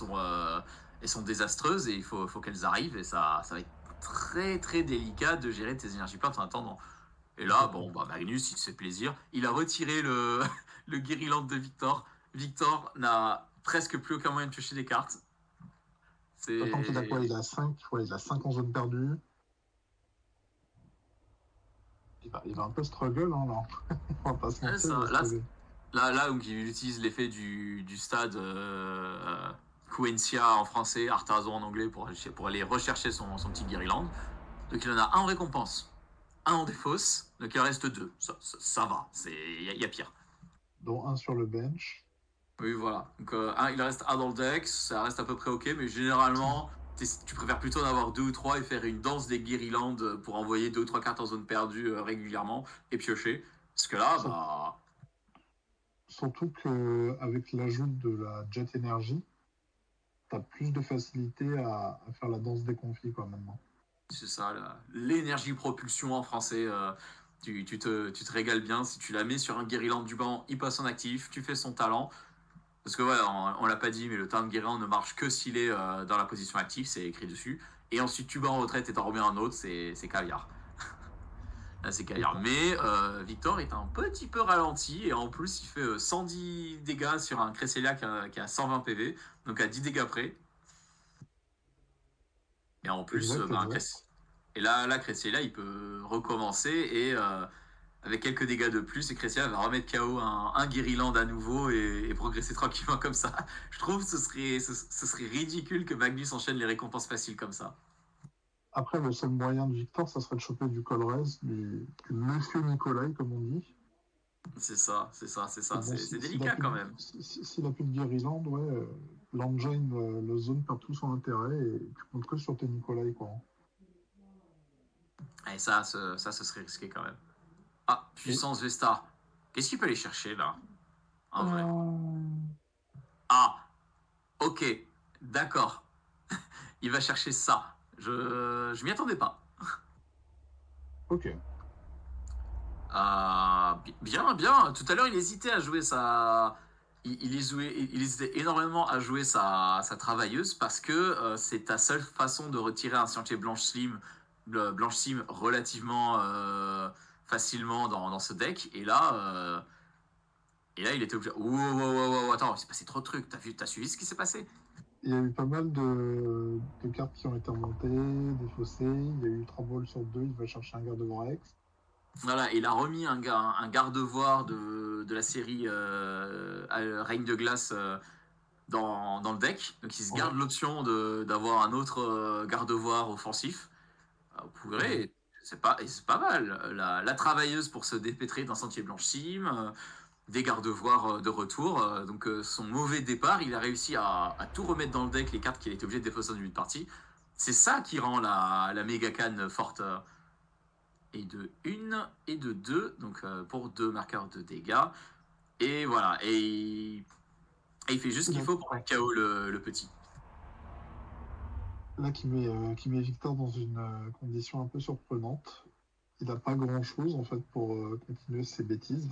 sont désastreuses et faut qu'elles arrivent. Et ça va être très très délicat de gérer tes énergies plantes en attendant. Et là, bon, bah, Magnus, il se fait plaisir. Il a retiré le Guériland de Victor. Victor n'a presque plus aucun moyen de piocher des cartes. Sachant qu'il a quoi? C'est... Il a 5, ouais, il a 5 en zone perdue. Il va un peu struggle, hein, là. On va pas se Ouais, mentir, il ça, va struggle. donc, il utilise l'effet du stade Quencia en français, Artazo en anglais pour aller rechercher son petit Guériland. Donc il en a un en récompense, un en défausse, donc il en reste 2. Ça va, il y a pire. Dont un sur le bench. Oui, voilà. Donc il reste un dans le deck, ça reste à peu près ok, mais généralement, tu préfères plutôt en avoir 2 ou 3 et faire une danse des Guériland pour envoyer 2 ou 3 cartes en zone perdue régulièrement et piocher. Parce que là, bah. Surtout qu'avec l'ajout de la Jet Energy, tu as plus de facilité à faire la danse des conflits, quoi, maintenant. C'est ça, l'énergie propulsion en français. Tu te régales bien. Si tu la mets sur un Guériland du banc, il passe en actif, tu fais son talent. Parce que, ouais, on l'a pas dit, mais le talent de Guériland ne marche que s'il est dans la position active, c'est écrit dessus. Et ensuite, tu bats en retraite et t'en remets un autre, c'est caviar. Là, c'est caviar. Mais Victor est un petit peu ralenti, et en plus, il fait 110 dégâts sur un Cresselia qui a 120 PV, donc à 10 dégâts près. Et en plus, et là, Cresselia, il peut recommencer et avec quelques dégâts de plus, et Cresselia va remettre KO un Guériland à nouveau et progresser tranquillement comme ça. Je trouve que ce serait ridicule que Magnus enchaîne les récompenses faciles comme ça. Après, le seul moyen de Victor, ça serait de choper du Colrez, du Monsieur Nicolai, comme on dit. C'est ça. Bon, C'est délicat quand même. S'il a plus de Guériland, ouais, l'engine, le zone perd tout son intérêt et tu comptes que sur tes Nicolai, quoi. Et ça, ce serait risqué quand même. Ah, puissance Vesta. Qu'est-ce qu'il peut aller chercher là? En vrai. Ah, ok, d'accord. Il va chercher ça. Je m'y attendais pas. Ok. Bien. Tout à l'heure, il hésitait à jouer sa. Il hésitait énormément à jouer sa travailleuse parce que c'est ta seule façon de retirer un scientifique Blanche Sim relativement facilement dans ce deck. Et là, il était obligé. Wow, attends, il s'est passé trop de trucs. T'as suivi ce qui s'est passé? Il y a eu pas mal de cartes qui ont été remontées, des fossés. Il y a eu 3 balles sur 2. Il va chercher un garde-voir X. Voilà, il a remis un garde-voir de la série Règne de Glace dans le deck. Donc il se garde l'option d'avoir un autre garde-voir offensif. Vous verrez, c'est pas mal. La travailleuse pour se dépêtrer d'un sentier blanche cime, des garde-voirs de retour. Donc son mauvais départ, il a réussi à tout remettre dans le deck, les cartes qu'il était obligé de défausser en début de partie. C'est ça qui rend la méga canne forte. Et de 1 et de 2, donc pour 2 marqueurs de dégâts. Et voilà, et il fait juste ce qu'il faut pour KO le petit. Là, qui met Victor dans une condition un peu surprenante. Il n'a pas grand-chose, en fait, pour continuer ses bêtises.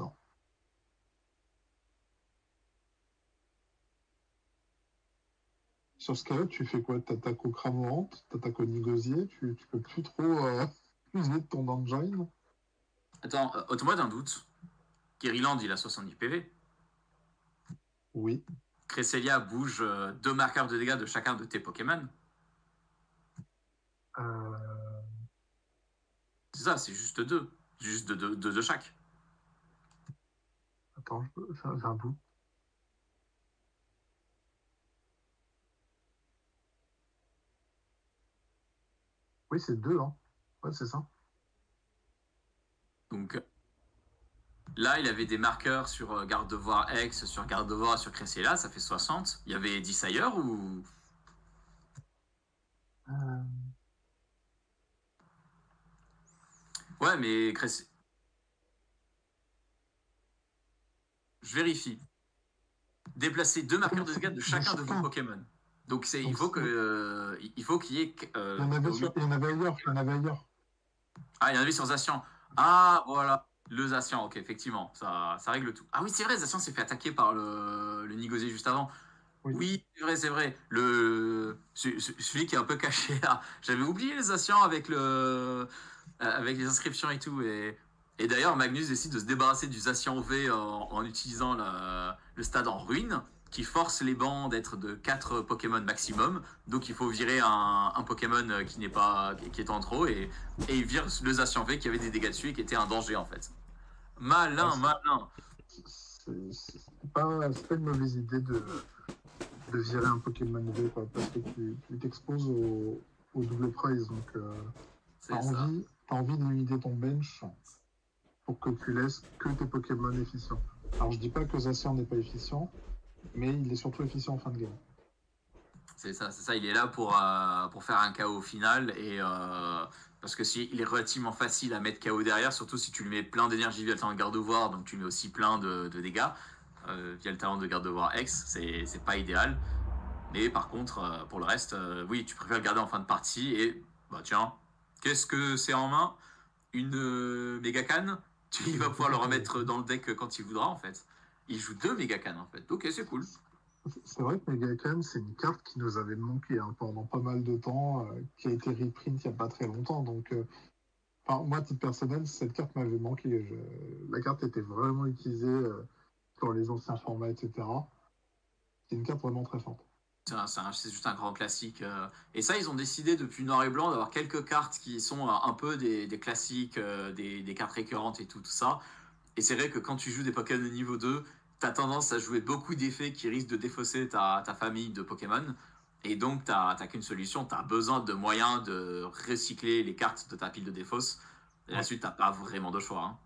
Sur ce cas-là, tu fais quoi? T'attaques au Cramorante, t'attaques au Nigosier, tu peux plus trop user de ton engine. Attends, ôte-moi d'un doute. Guériland, il a 70 PV. Oui. Cresselia bouge 2 marqueurs de dégâts de chacun de tes Pokémon. C'est ça, c'est juste 2. Juste de chaque. Attends, j'ai un bout. Oui, c'est 2, hein. Ouais, c'est ça. Donc là, il avait des marqueurs sur garde-devoir X, sur garde-devoir, sur Cresselia, ça fait 60. Il y avait 10 ailleurs ou... Ouais, mais je vérifie. Déplacer 2 marqueurs de dégâts de chacun de vos Pokémon. Donc il faut qu'il y ait. Il y en avait ailleurs. Ah, il y en avait sur Zacian. Ah, voilà. Le Zacian, ok, effectivement, ça règle tout. Ah oui, c'est vrai, Zacian s'est fait attaquer par le Nigozé juste avant. Oui, c'est vrai. Celui qui est un peu caché là. J'avais oublié les Zacian avec les inscriptions et tout. Et d'ailleurs, Magnus décide de se débarrasser du Zacian V en utilisant le stade en ruine, qui force les bancs d'être de 4 Pokémon maximum. Donc il faut virer un Pokémon qui est en trop et il vire le Zacian V qui avait des dégâts dessus et qui était un danger en fait. Malin. C'est pas une mauvaise idée de virer un Pokémon V, quoi, parce que tu t'exposes au double prize. Donc t'as envie de limiter ton bench pour que tu laisses que tes Pokémon efficients. Alors je dis pas que Zacian n'est pas efficient, mais il est surtout efficient en fin de game. C'est ça, il est là pour faire un KO final et parce que il est relativement facile à mettre KO derrière, surtout si tu lui mets plein d'énergie via le talent de garde-devoir, donc tu mets aussi plein de dégâts via le talent de garde-devoir X, c'est pas idéal. Mais par contre, pour le reste, oui, tu préfères le garder en fin de partie et bah tiens, qu'est-ce que c'est en main? Une méga canne? Tu vas pouvoir le remettre dans le deck quand il voudra en fait. Il joue 2 méga cannes en fait, ok, c'est cool. C'est vrai que Megacan, c'est une carte qui nous avait manqué pendant pas mal de temps, qui a été reprint il n'y a pas très longtemps. Donc, moi, à titre personnel, cette carte m'avait manqué. La carte était vraiment utilisée dans les anciens formats, etc. C'est une carte vraiment très forte. C'est juste un grand classique. Et ça, ils ont décidé depuis Noir et Blanc d'avoir quelques cartes qui sont un peu des classiques, des cartes récurrentes et tout ça. Et c'est vrai que quand tu joues des Pokémon de niveau 2, t'as tendance à jouer beaucoup d'effets qui risquent de défausser ta famille de Pokémon. Et donc, t'as qu'une solution, t'as besoin de moyens de recycler les cartes de ta pile de défausse. Et là-dessus, t'as pas vraiment de choix. Hein.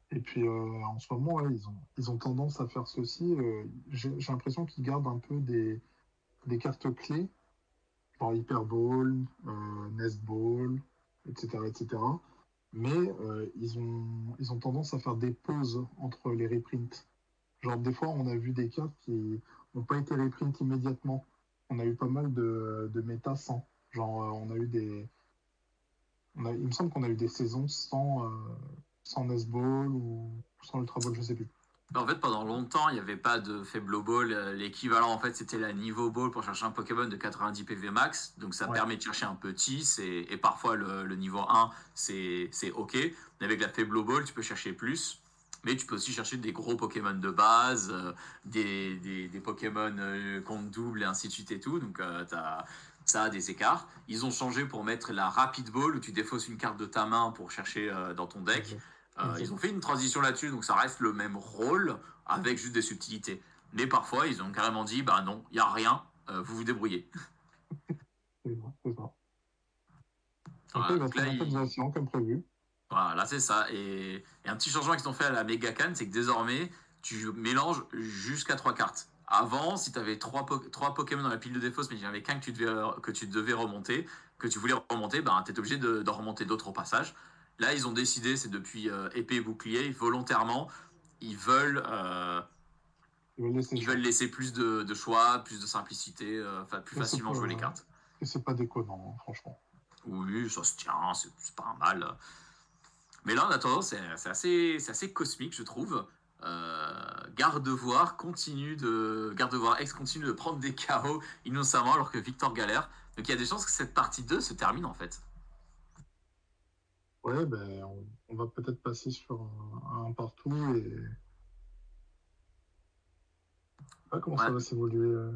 Et puis, en ce moment, ils ont tendance à faire ceci. J'ai l'impression qu'ils gardent un peu des cartes clés, genre Hyper Ball, Nest Ball, etc., etc. Mais ils ont tendance à faire des pauses entre les reprints. Genre, des fois, on a vu des cartes qui n'ont pas été reprint immédiatement. On a eu pas mal de méta sans. Genre, on a eu il me semble qu'on a eu des saisons sans Nesball ou sans Ultra Ball, je sais plus. En fait, pendant longtemps, il n'y avait pas de Faible Ball. L'équivalent, en fait, c'était la Niveau Ball pour chercher un Pokémon de 90 PV max. Donc, ça permet de chercher un petit. Et parfois, le niveau 1, c'est OK. Mais avec la Faible Ball, tu peux chercher plus. Mais tu peux aussi chercher des gros Pokémon de base, des Pokémon compte double et ainsi de suite et tout. Donc, ça a des écarts. Ils ont changé pour mettre la Rapid Ball où tu défausses une carte de ta main pour chercher dans ton deck. Ils ont fait une transition là-dessus, donc ça reste le même rôle avec juste des subtilités. Mais parfois, ils ont carrément dit bah non, il n'y a rien, vous vous débrouillez. C'est ça. Après, il va faire un peu de version comme prévu. Voilà, c'est ça. Et un petit changement qu'ils ont fait à la Mega Can, c'est que désormais, tu mélanges jusqu'à 3 cartes. Avant, si tu avais 3 Pokémon dans la pile de défausse, mais il n'y en avait qu'un que tu devais remonter, que tu voulais remonter, ben, tu es obligé de remonter d'autres au passage. Là, ils ont décidé, c'est depuis épée et bouclier, volontairement, ils veulent laisser plus de choix, plus de simplicité, plus facilement jouer les cartes. Et c'est pas déconnant, franchement. Oui, ça se tient, c'est pas un mal. Mais là, en attendant, c'est assez cosmique, je trouve. Gardevoir X continue de prendre des KO innocemment alors que Victor galère. Donc il y a des chances que cette partie 2 se termine en fait. Ouais, ben, on va peut-être passer sur un partout et. Je sais pas comment ça va s'évoluer.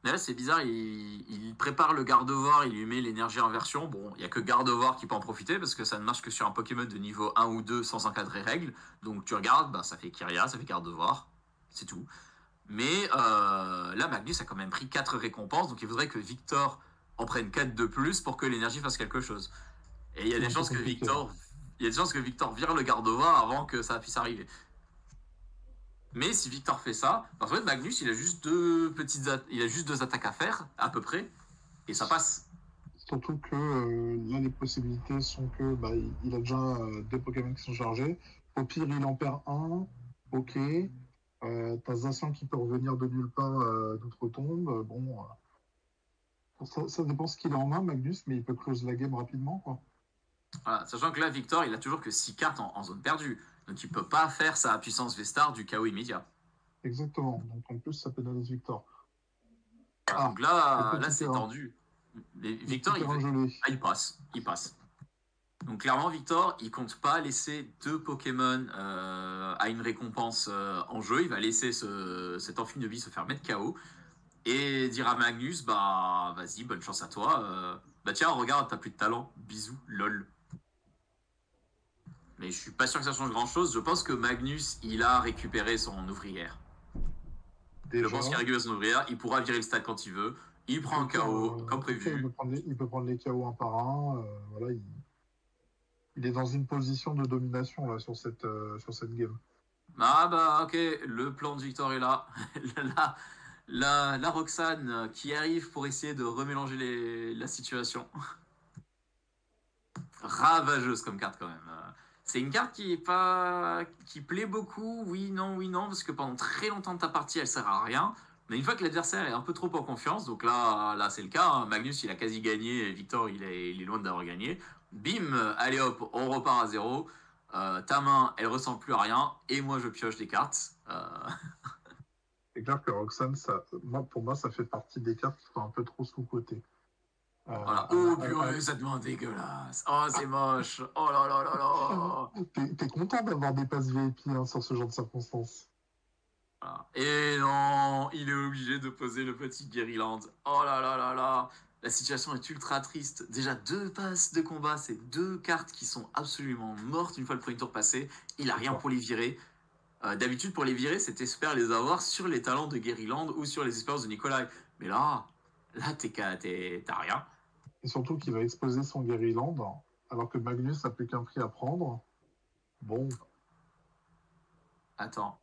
Mais là, c'est bizarre, il prépare le Gardevoir, il lui met l'énergie en version. Bon, il n'y a que Gardevoir qui peut en profiter parce que ça ne marche que sur un Pokémon de niveau 1 ou 2 sans encadrer règles. Donc tu regardes, bah, ça fait Kyria, ça fait Gardevoir, c'est tout. Mais là, Magnus a quand même pris 4 récompenses, donc il faudrait que Victor en prenne 4 de plus pour que l'énergie fasse quelque chose. Et il y a des chances que Victor vire le Gardevoir avant que ça puisse arriver. Mais si Victor fait ça, en fait Magnus il a juste deux attaques à faire à peu près et ça passe. Surtout que là, les possibilités sont que il a déjà deux Pokémon qui sont chargés. Au pire, il en perd un. Ok. T'as Zacian qui peut revenir de nulle part d'outre-tombe. Bon, ça dépend ce qu'il a en main, Magnus, mais il peut close la game rapidement, quoi. Voilà, sachant que là, Victor, il a toujours que 6 cartes en zone perdue. Donc il peut pas faire sa puissance Vestar du chaos immédiat. Exactement. Donc en plus, ça pénalise Victor. Donc Le là petit c'est terrain. tendu. Mais Le Victor, petit terrain gelé. il passe. Il passe. Donc clairement, Victor, il compte pas laisser deux Pokémon à une récompense en jeu. Il va laisser cet Amphinobi se faire mettre KO et dire à Magnus, bah vas-y, bonne chance à toi. Bah tiens, regarde, t'as plus de talent. Bisous, lol. Mais je suis pas sûr que ça change grand-chose. Je pense que Magnus, il a récupéré son ouvrière. Je Déjà. pense qu'il a récupéré son ouvrière. Il pourra virer le stade quand il veut. Il prend un KO comme prévu. Il peut prendre les KO un par un. Voilà, il est dans une position de domination là, sur cette game. Ah bah ok, le plan de Victor est là. la Roxane qui arrive pour essayer de remélanger la situation. Ravageuse comme carte quand même. C'est une carte qui plaît beaucoup, oui, non, parce que pendant très longtemps de ta partie, elle sert à rien. Mais une fois que l'adversaire est un peu trop en confiance, donc là c'est le cas, hein. Magnus il a quasi gagné, Victor il est loin d'avoir gagné. Bim, allez hop, on repart à zéro. Ta main, elle ressemble plus à rien, et moi je pioche des cartes. C'est clair que Roxane, pour moi, ça fait partie des cartes qui sont un peu trop sous-cotées. Voilà. Oh purée, ça devient dégueulasse. Oh, c'est moche. Oh là là là là. T'es content d'avoir des passes VIP sur ce genre de circonstances. Voilà. Et non, il est obligé de poser le petit Guerryland. Oh là là là là. La situation est ultra triste. Déjà, 2 passes de combat, c'est 2 cartes qui sont absolument mortes une fois le premier tour passé. Il a rien pour les virer. D'habitude, pour les virer, c'était super les avoir sur les talents de Guerryland ou sur les espérances de Nikolai. Mais là t'as rien. Et surtout qu'il va exposer son Guerryland, alors que Magnus n'a plus qu'un prix à prendre. Bon. Attends.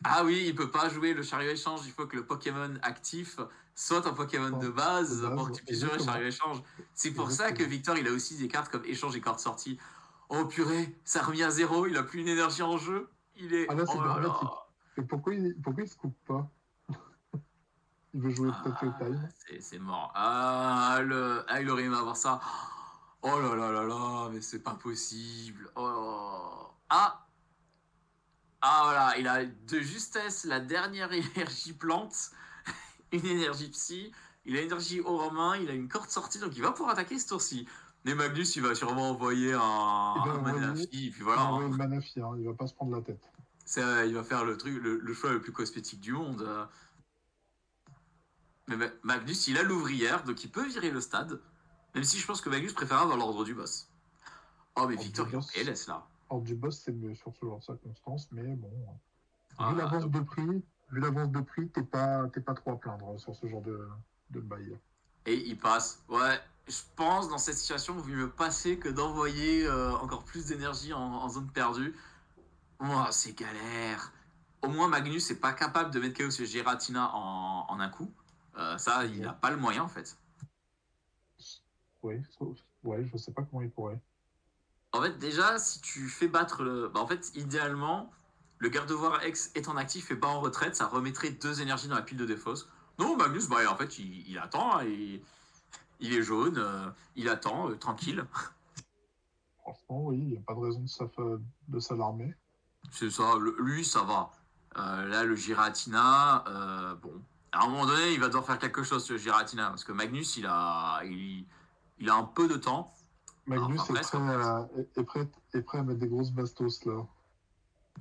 Ah oui, il peut pas jouer le chariot échange, il faut que le Pokémon actif soit un Pokémon de base pour que tu puisses jouer le chariot échange. C'est pour ça que Victor, il a aussi des cartes comme échange et cartes sorties. Oh purée, ça remet à 0, il a plus une énergie en jeu. Il est... Ah là, c'est oh là là. Et pourquoi il se coupe pas? Il veut jouer Tokyo Time. C'est mort. Il aurait aimé avoir ça. Oh là là là là, mais c'est pas possible. Oh. Ah voilà, il a de justesse la dernière énergie plante, une énergie psy, il a énergie aura en main, il a une corde sortie, donc il va pouvoir attaquer ce tour-ci. Mais Magnus, il va sûrement envoyer un Manafi, et puis voilà. Il va envoyer le Manafi, il va pas se prendre la tête. Il va faire le choix le plus cosmétique du monde. Mais Magnus, il a l'ouvrière, donc il peut virer le stade, même si je pense que Magnus préfère avoir l'ordre du boss. Oh, mais Victor, il laisse là. Ordre du boss, c'est mieux sur ce genre de circonstances, mais bon. Vu l'avance de prix, t'es pas trop à plaindre sur ce genre de bail. Et il passe. Ouais, je pense dans cette situation, il vaut mieux passer que d'envoyer encore plus d'énergie en zone perdue. Oh, c'est galère. Au moins, Magnus n'est pas capable de mettre KO sur Giratina en un coup. Ça, il n'a pas le moyen en fait. Ouais, je sais pas comment il pourrait. En fait, déjà, si tu fais battre le. Bah, en fait, idéalement, le Gardevoir X étant actif et pas en retraite, ça remettrait 2 énergies dans la pile de défausse. Non, Magnus, bah, en fait, il attend. Il est jaune, il attend, tranquille. Franchement, oui, il n'y a pas de raison de s'alarmer. C'est ça, lui, ça va. Là, le Giratina, bon. À un moment donné, il va devoir faire quelque chose, ce Giratina, parce que Magnus, il a un peu de temps. Magnus est prêt à mettre des grosses bastos, là.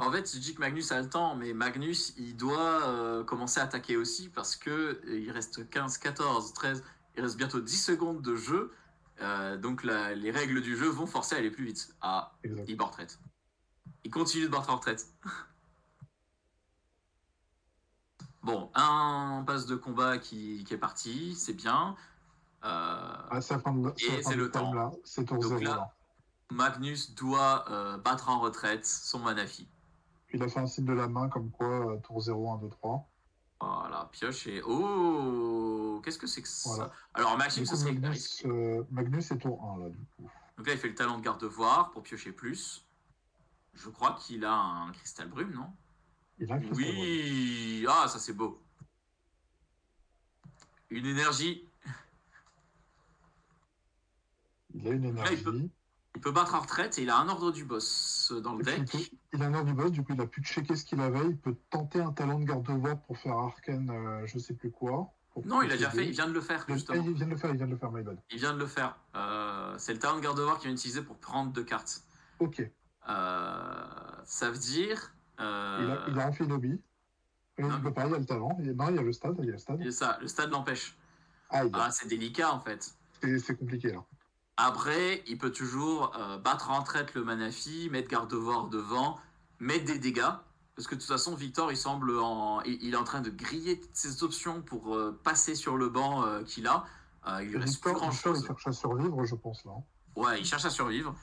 En fait, je dis que Magnus a le temps, mais Magnus, il doit commencer à attaquer aussi, parce que il reste 15, 14, 13, il reste bientôt 10 secondes de jeu. Donc les règles du jeu vont forcer à aller plus vite. Ah, il bat en retraite. Il continue de battre en retraite. Bon, un pass de combat qui est parti, c'est bien. C'est le temps. Là. C'est tour 0. Là, Magnus doit battre en retraite son Manafi. Puis il a fait un signe de la main comme quoi tour 0, 1, 2, 3. Voilà, pioche et... Oh, Qu'est-ce que c'est que ça? Voilà. Alors, Maxime, Du ça coup, serait. Magnus est tour 1, là, du coup. Donc là, il fait le talent de garde-voir pour piocher plus. Je crois qu'il a un cristal brume, non? Il a un cristal brume. Oui! Ah, ça c'est beau. Une énergie. Il a une Là, énergie. il peut battre en retraite et il a un ordre du boss dans le Et puis, deck. il a un ordre du boss, du coup, il a pu checker ce qu'il avait. Il peut tenter un talent de garde-voix pour faire Arcane, je sais plus quoi. Non, il a déjà fait, il vient de le faire, justement. Il vient de le faire, my bad. Il vient de le faire. C'est le talent de garde-voir qu'il vient d'utiliser pour prendre 2 cartes. Ok. Ça veut dire. Il a Amphinobi. Il ne peut pas, il y a le talent. Non, il y a le stade. C'est ça, le stade l'empêche. Ah, c'est délicat en fait. C'est compliqué là. Après, il peut toujours battre en retraite le Manafi, mettre garde-voir devant, mettre des dégâts. Parce que de toute façon, Victor, il semble il est en train de griller toutes ses options pour passer sur le banc qu'il a. Il lui reste plus grand chose. Il cherche à survivre, je pense là. Ouais, il cherche à survivre.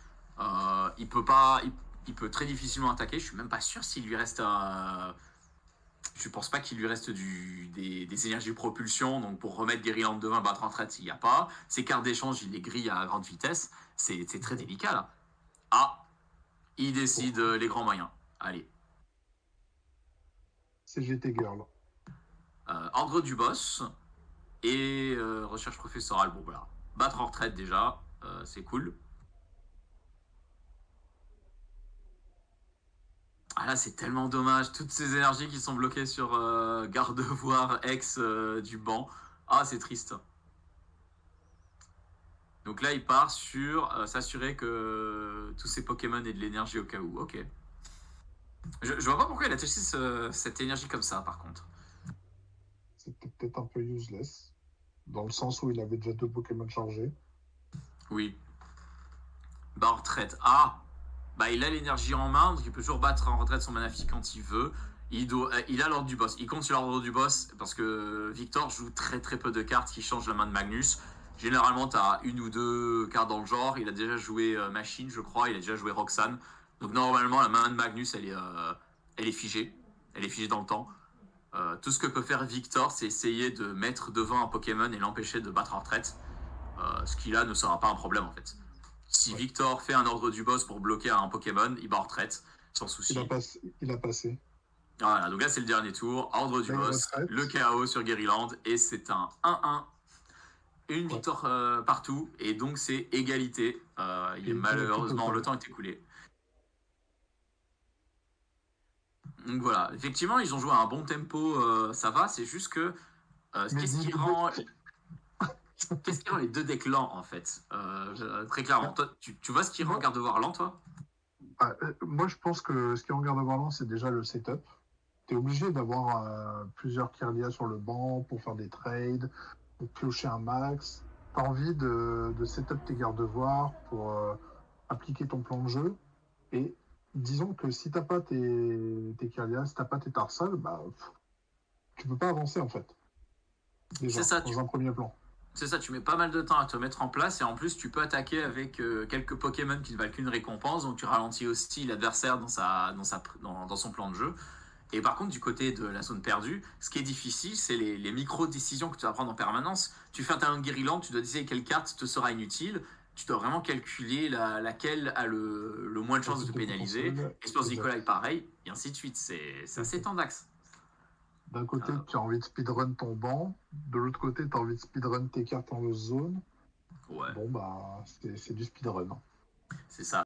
Il peut pas, il peut très difficilement attaquer. Je suis même pas sûr s'il lui reste je pense pas qu'il lui reste des énergies de propulsion. Donc pour remettre Guerrilland devant, battre en retraite, il n'y a pas. Ses cartes d'échange, il les grille à grande vitesse. C'est très délicat là. Ah, il décide les grands moyens. Allez. C'est GT Girl. Ordre du boss et recherche professorale. Bon voilà. Battre en retraite déjà, c'est cool. Ah là, c'est tellement dommage. Toutes ces énergies qui sont bloquées sur garde-voir ex du banc. Ah, c'est triste. Donc là, il part sur s'assurer que tous ces Pokémon aient de l'énergie au cas où. Ok. Je vois pas pourquoi il a testé cette énergie comme ça, par contre. C'était peut-être un peu useless. Dans le sens où il avait déjà 2 Pokémon chargés. Oui. Bah, en retraite. Ah! Bah, il a l'énergie en main, donc il peut toujours battre en retraite son Manafi quand il veut. Il a l'ordre du boss. Il compte sur l'ordre du boss parce que Victor joue très très peu de cartes qui changent la main de Magnus. Généralement, tu as 1 ou 2 cartes dans le genre. Il a déjà joué Machine, je crois. Il a déjà joué Roxanne. Donc normalement, la main de Magnus, elle est figée. Elle est figée dans le temps. Tout ce que peut faire Victor, c'est essayer de mettre devant un Pokémon et l'empêcher de battre en retraite. Ce qui là ne sera pas un problème en fait. Si Victor fait un ordre du boss pour bloquer un Pokémon, il bat en retraite, sans souci. Il a passé. Voilà, donc là c'est le dernier tour, ordre du boss, le KO sur Guerrilland, et c'est un 1-1. Une victoire partout, et donc c'est égalité. Malheureusement, le temps est écoulé. Donc voilà, effectivement, ils ont joué à un bon tempo, ça va, c'est juste que qu'est-ce qui rend les 2 decks lents en fait très clairement, toi, tu vois ce qui rend garde-voir lent, toi? Moi, je pense que ce qui rend garde-voir lent, c'est déjà le setup. Tu es obligé d'avoir plusieurs Kirlia sur le banc pour faire des trades, pour piocher un max. Tu as envie de setup tes garde-voir pour appliquer ton plan de jeu. Et disons que si tu n'as pas tes Kirlia, si tu n'as pas tes Tarsal, tu peux pas avancer en fait. Déjà, c'est ça, dans un premier plan. C'est ça, tu mets pas mal de temps à te mettre en place et en plus tu peux attaquer avec quelques Pokémon qui ne valent qu'une récompense, donc tu ralentis aussi l'adversaire dans son plan de jeu. Et par contre, du côté de la zone perdue, ce qui est difficile, c'est les micro-décisions que tu vas prendre en permanence. Tu fais un talent de Guerrilland, tu dois décider quelle carte te sera inutile, tu dois vraiment calculer laquelle a le moins de chances de te pénaliser. Espérance Nicolas est pareil, et ainsi de suite. C'est assez tendax. D'un côté, tu as envie de speedrun ton banc. De l'autre côté, tu as envie de speedrun tes cartes en zone. Ouais. Bon, c'est du speedrun. C'est ça.